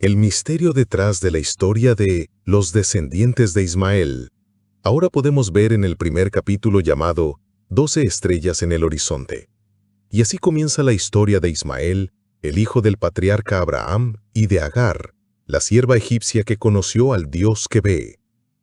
El misterio detrás de la historia de los descendientes de Ismael. Ahora podemos ver en el primer capítulo llamado 12 estrellas en el horizonte. Y así comienza la historia de Ismael, el hijo del patriarca Abraham, y de Agar, la sierva egipcia que conoció al Dios que ve.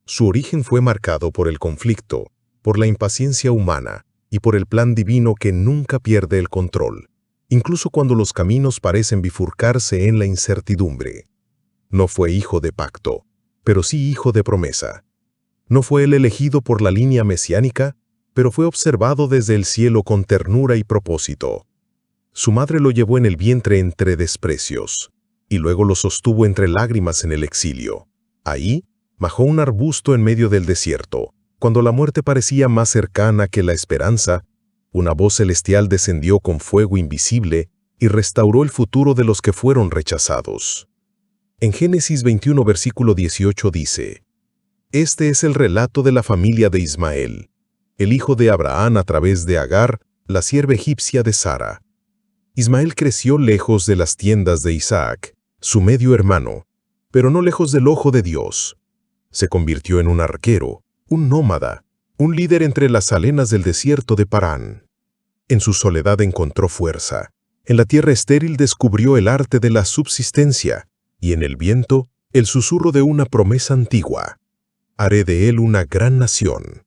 Su origen fue marcado por el conflicto, por la impaciencia humana y por el plan divino que nunca pierde el control, incluso cuando los caminos parecen bifurcarse en la incertidumbre. No fue hijo de pacto, pero sí hijo de promesa. No fue el elegido por la línea mesiánica, pero fue observado desde el cielo con ternura y propósito. Su madre lo llevó en el vientre entre desprecios, y luego lo sostuvo entre lágrimas en el exilio. Ahí, bajo un arbusto en medio del desierto, cuando la muerte parecía más cercana que la esperanza, una voz celestial descendió con fuego invisible y restauró el futuro de los que fueron rechazados. En Génesis 21, versículo 18 dice: Este es el relato de la familia de Ismael, el hijo de Abraham a través de Agar, la sierva egipcia de Sara. Ismael creció lejos de las tiendas de Isaac, su medio hermano, pero no lejos del ojo de Dios. Se convirtió en un arquero, un nómada, un líder entre las arenas del desierto de Parán. En su soledad encontró fuerza. En la tierra estéril descubrió el arte de la subsistencia, y en el viento, el susurro de una promesa antigua. Haré de él una gran nación.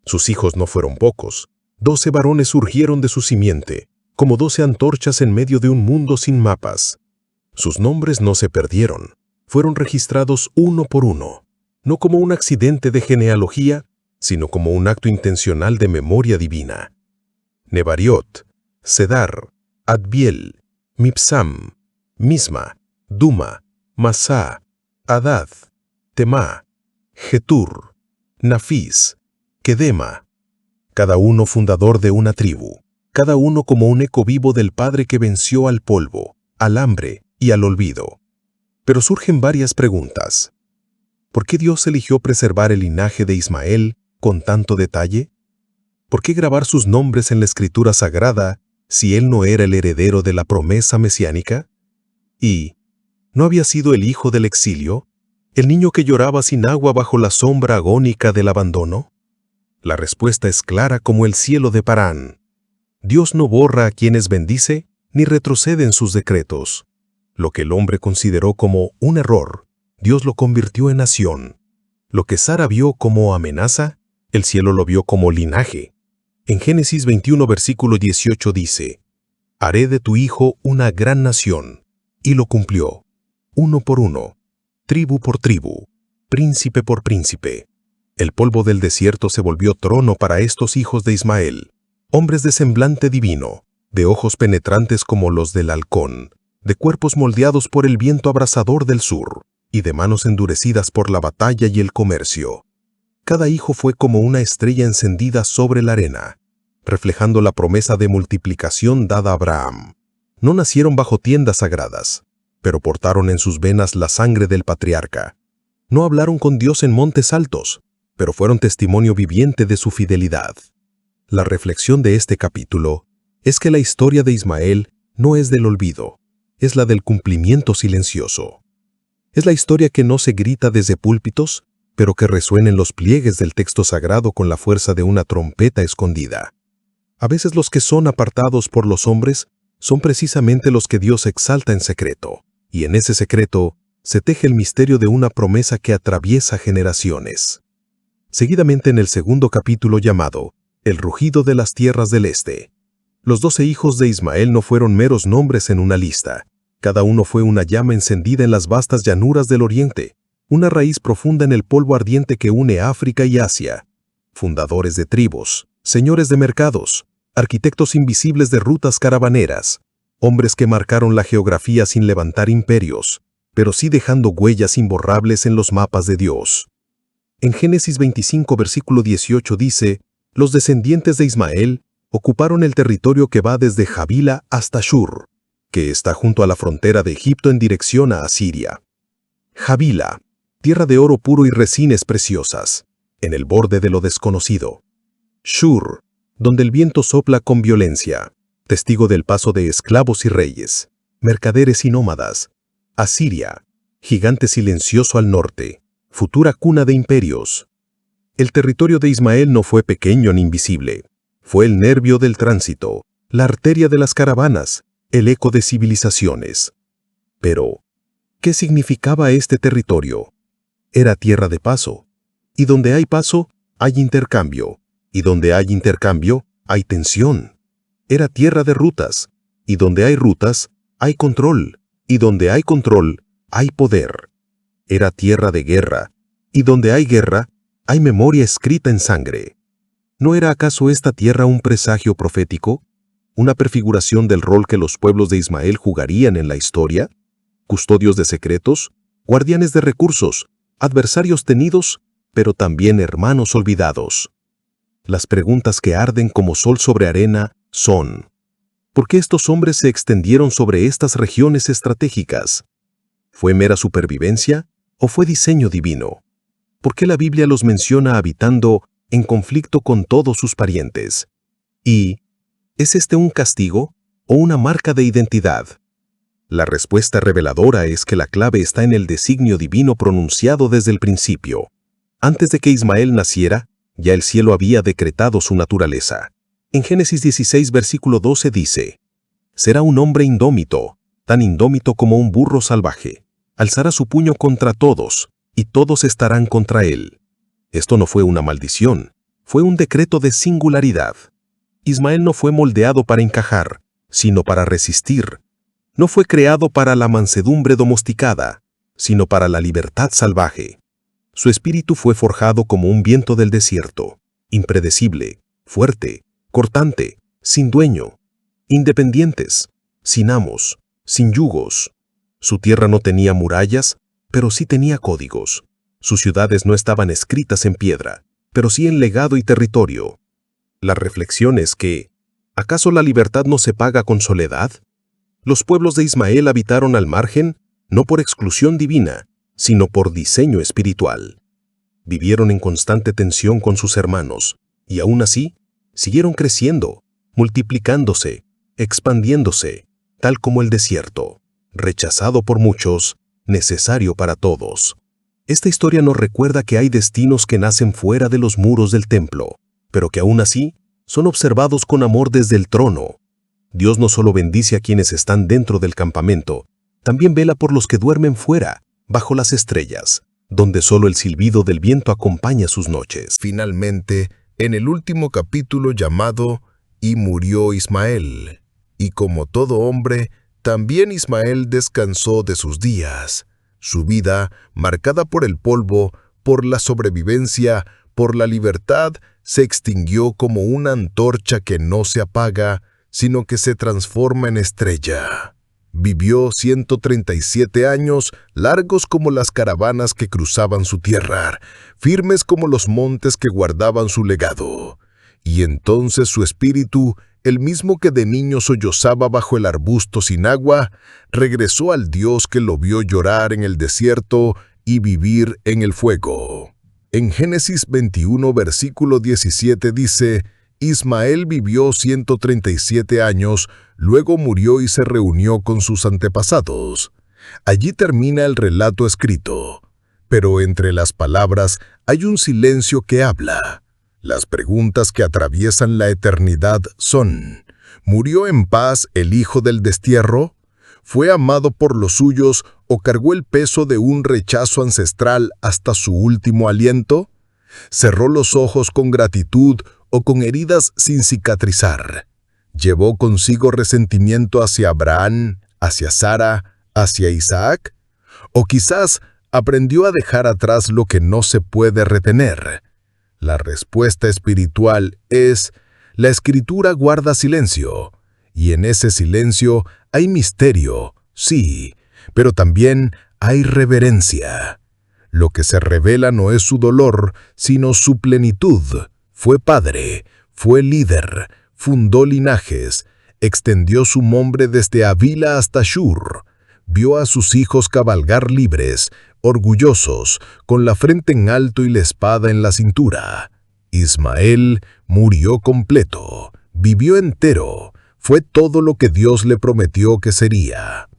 Sus hijos no fueron pocos. 12 varones surgieron de su simiente, como 12 antorchas en medio de un mundo sin mapas. Sus nombres no se perdieron. Fueron registrados uno por uno, no como un accidente de genealogía, sino como un acto intencional de memoria divina. Nebariot, Cedar, Adbiel, Mipsam, Misma, Duma, Masá, Adad, Temá, Getur, Nafis, Kedema, cada uno fundador de una tribu, cada uno como un eco vivo del Padre que venció al polvo, al hambre y al olvido. Pero surgen varias preguntas. ¿Por qué Dios eligió preservar el linaje de Ismael con tanto detalle? ¿Por qué grabar sus nombres en la Escritura Sagrada si él no era el heredero de la promesa mesiánica? ¿Y no había sido el hijo del exilio, el niño que lloraba sin agua bajo la sombra agónica del abandono? La respuesta es clara como el cielo de Parán. Dios no borra a quienes bendice ni retrocede en sus decretos. Lo que el hombre consideró como un error, Dios lo convirtió en nación. Lo que Sara vio como amenaza, el cielo lo vio como linaje. En Génesis 21, versículo 18 dice: Haré de tu hijo una gran nación. Y lo cumplió, uno por uno, tribu por tribu, príncipe por príncipe. El polvo del desierto se volvió trono para estos hijos de Ismael, hombres de semblante divino, de ojos penetrantes como los del halcón, de cuerpos moldeados por el viento abrasador del sur, y de manos endurecidas por la batalla y el comercio. Cada hijo fue como una estrella encendida sobre la arena, reflejando la promesa de multiplicación dada a Abraham. No nacieron bajo tiendas sagradas, pero portaron en sus venas la sangre del patriarca. No hablaron con Dios en montes altos, pero fueron testimonio viviente de su fidelidad. La reflexión de este capítulo es que la historia de Ismael no es del olvido, es la del cumplimiento silencioso. Es la historia que no se grita desde púlpitos, pero que resuena en los pliegues del texto sagrado con la fuerza de una trompeta escondida. A veces los que son apartados por los hombres son precisamente los que Dios exalta en secreto, y en ese secreto se teje el misterio de una promesa que atraviesa generaciones. Seguidamente en el segundo capítulo llamado El rugido de las tierras del este. Los 12 hijos de Ismael no fueron meros nombres en una lista. Cada uno fue una llama encendida en las vastas llanuras del oriente, una raíz profunda en el polvo ardiente que une África y Asia. Fundadores de tribus, señores de mercados, arquitectos invisibles de rutas caravaneras, hombres que marcaron la geografía sin levantar imperios, pero sí dejando huellas imborrables en los mapas de Dios. En Génesis 25, versículo 18 dice: Los descendientes de Ismael ocuparon el territorio que va desde Javila hasta Shur, que está junto a la frontera de Egipto en dirección a Asiria. Javila, tierra de oro puro y resines preciosas, en el borde de lo desconocido. Shur, donde el viento sopla con violencia, testigo del paso de esclavos y reyes, mercaderes y nómadas. Asiria, gigante silencioso al norte, futura cuna de imperios. El territorio de Ismael no fue pequeño ni invisible. Fue el nervio del tránsito, la arteria de las caravanas, el eco de civilizaciones. Pero, ¿qué significaba este territorio? Era tierra de paso. Y donde hay paso, hay intercambio. Y donde hay intercambio, hay tensión. Era tierra de rutas. Y donde hay rutas, hay control. Y donde hay control, hay poder. Era tierra de guerra. Y donde hay guerra, hay memoria escrita en sangre. ¿No era acaso esta tierra un presagio profético? ¿Una prefiguración del rol que los pueblos de Ismael jugarían en la historia? Custodios de secretos, guardianes de recursos, adversarios tenidos, pero también hermanos olvidados. Las preguntas que arden como sol sobre arena son: ¿por qué estos hombres se extendieron sobre estas regiones estratégicas? ¿Fue mera supervivencia o fue diseño divino? ¿Por qué la Biblia los menciona habitando en conflicto con todos sus parientes? ¿Y es este un castigo o una marca de identidad? La respuesta reveladora es que la clave está en el designio divino pronunciado desde el principio. Antes de que Ismael naciera, ya el cielo había decretado su naturaleza. En Génesis 16, versículo 12 dice: «Será un hombre indómito, tan indómito como un burro salvaje. Alzará su puño contra todos, y todos estarán contra él». Esto no fue una maldición, fue un decreto de singularidad. Ismael no fue moldeado para encajar, sino para resistir. No fue creado para la mansedumbre domesticada, sino para la libertad salvaje. Su espíritu fue forjado como un viento del desierto, impredecible, fuerte, cortante, sin dueño, independientes, sin amos, sin yugos. Su tierra no tenía murallas, pero sí tenía códigos. Sus ciudades no estaban escritas en piedra, pero sí en legado y territorio. La reflexión es que, ¿acaso la libertad no se paga con soledad? Los pueblos de Ismael habitaron al margen, no por exclusión divina, sino por diseño espiritual. Vivieron en constante tensión con sus hermanos, y aún así, siguieron creciendo, multiplicándose, expandiéndose, tal como el desierto, rechazado por muchos, necesario para todos. Esta historia nos recuerda que hay destinos que nacen fuera de los muros del templo, pero que aún así son observados con amor desde el trono. Dios no solo bendice a quienes están dentro del campamento, también vela por los que duermen fuera, bajo las estrellas, donde solo el silbido del viento acompaña sus noches. Finalmente, en el último capítulo llamado «Y murió Ismael», y como todo hombre, también Ismael descansó de sus días. Su vida, marcada por el polvo, por la sobrevivencia, por la libertad, se extinguió como una antorcha que no se apaga, sino que se transforma en estrella. Vivió 137 años, largos como las caravanas que cruzaban su tierra, firmes como los montes que guardaban su legado. Y entonces su espíritu, el mismo que de niño sollozaba bajo el arbusto sin agua, regresó al Dios que lo vio llorar en el desierto y vivir en el fuego. En Génesis 21, versículo 17 dice: «Ismael vivió 137 años, luego murió y se reunió con sus antepasados». Allí termina el relato escrito, pero entre las palabras hay un silencio que habla. Las preguntas que atraviesan la eternidad son: ¿murió en paz el hijo del destierro? ¿Fue amado por los suyos o cargó el peso de un rechazo ancestral hasta su último aliento? ¿Cerró los ojos con gratitud o con heridas sin cicatrizar? ¿Llevó consigo resentimiento hacia Abraham, hacia Sara, hacia Isaac? ¿O quizás aprendió a dejar atrás lo que no se puede retener? La respuesta espiritual es: la Escritura guarda silencio, y en ese silencio hay misterio, sí, pero también hay reverencia. Lo que se revela no es su dolor, sino su plenitud. Fue padre, fue líder, fundó linajes, extendió su nombre desde Avila hasta Shur, vio a sus hijos cabalgar libres, orgullosos, con la frente en alto y la espada en la cintura. Ismael murió completo, vivió entero, fue todo lo que Dios le prometió que sería.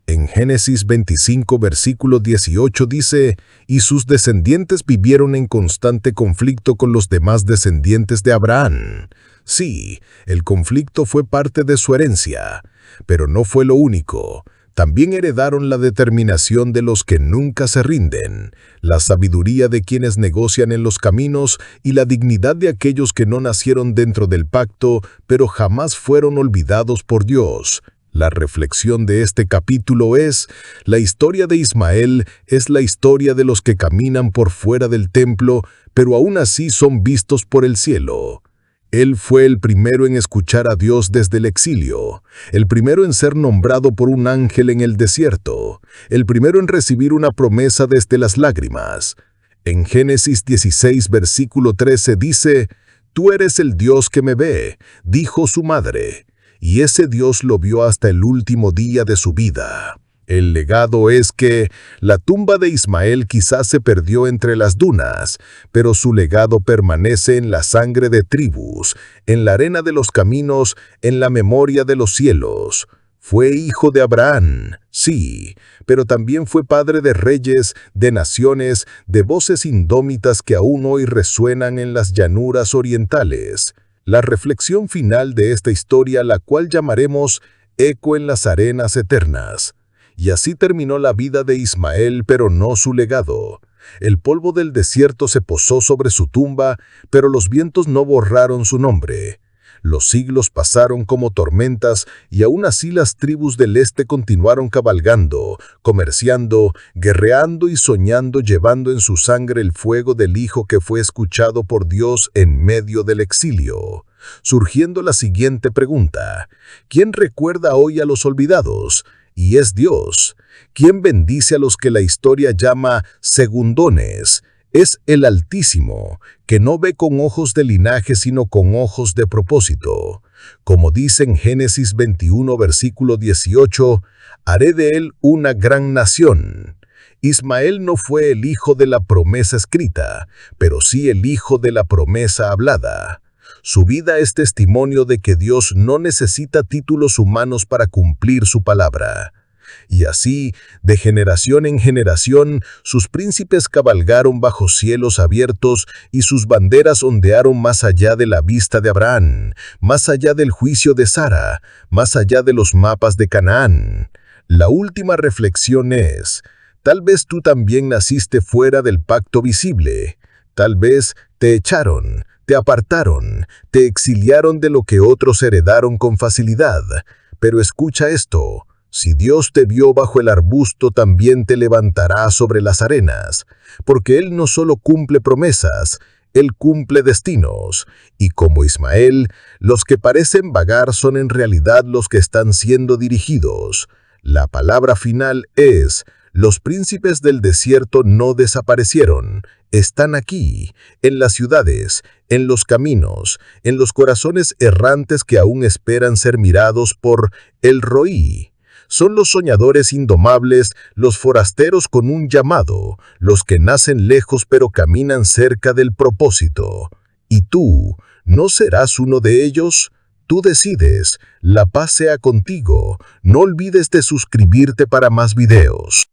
En Génesis 25, versículo 18 dice, «Y sus descendientes vivieron en constante conflicto con los demás descendientes de Abraham». Sí, el conflicto fue parte de su herencia, pero no fue lo único. También heredaron la determinación de los que nunca se rinden, la sabiduría de quienes negocian en los caminos y la dignidad de aquellos que no nacieron dentro del pacto, pero jamás fueron olvidados por Dios. La reflexión de este capítulo es, la historia de Ismael es la historia de los que caminan por fuera del templo, pero aún así son vistos por el cielo. Él fue el primero en escuchar a Dios desde el exilio, el primero en ser nombrado por un ángel en el desierto, el primero en recibir una promesa desde las lágrimas. En Génesis 16, versículo 13 dice, «Tú eres el Dios que me ve», dijo su madre. Y ese Dios lo vio hasta el último día de su vida. El legado es que la tumba de Ismael quizás se perdió entre las dunas, pero su legado permanece en la sangre de tribus, en la arena de los caminos, en la memoria de los cielos. Fue hijo de Abraham, sí, pero también fue padre de reyes, de naciones, de voces indómitas que aún hoy resuenan en las llanuras orientales. La reflexión final de esta historia, la cual llamaremos Eco en las arenas eternas. Y así terminó la vida de Ismael, pero no su legado. El polvo del desierto se posó sobre su tumba, pero los vientos no borraron su nombre. Los siglos pasaron como tormentas y aún así las tribus del este continuaron cabalgando, comerciando, guerreando y soñando, llevando en su sangre el fuego del Hijo que fue escuchado por Dios en medio del exilio. Surgiendo la siguiente pregunta: ¿quién recuerda hoy a los olvidados? Y es Dios. ¿Quién bendice a los que la historia llama segundones? Es el Altísimo, que no ve con ojos de linaje sino con ojos de propósito. Como dice en Génesis 21, versículo 18, «Haré de él una gran nación». Ismael no fue el hijo de la promesa escrita, pero sí el hijo de la promesa hablada. Su vida es testimonio de que Dios no necesita títulos humanos para cumplir su palabra. Y así, de generación en generación, sus príncipes cabalgaron bajo cielos abiertos y sus banderas ondearon más allá de la vista de Abraham, más allá del juicio de Sara, más allá de los mapas de Canaán. La última reflexión es, tal vez tú también naciste fuera del pacto visible. Tal vez te echaron, te apartaron, te exiliaron de lo que otros heredaron con facilidad. Pero escucha esto. Si Dios te vio bajo el arbusto, también te levantará sobre las arenas, porque Él no solo cumple promesas, Él cumple destinos. Y como Ismael, los que parecen vagar son en realidad los que están siendo dirigidos. La palabra final es, los príncipes del desierto no desaparecieron, están aquí, en las ciudades, en los caminos, en los corazones errantes que aún esperan ser mirados por El Roí. Son los soñadores indomables, los forasteros con un llamado, los que nacen lejos pero caminan cerca del propósito. ¿Y tú, no serás uno de ellos? Tú decides. La paz sea contigo. No olvides de suscribirte para más videos.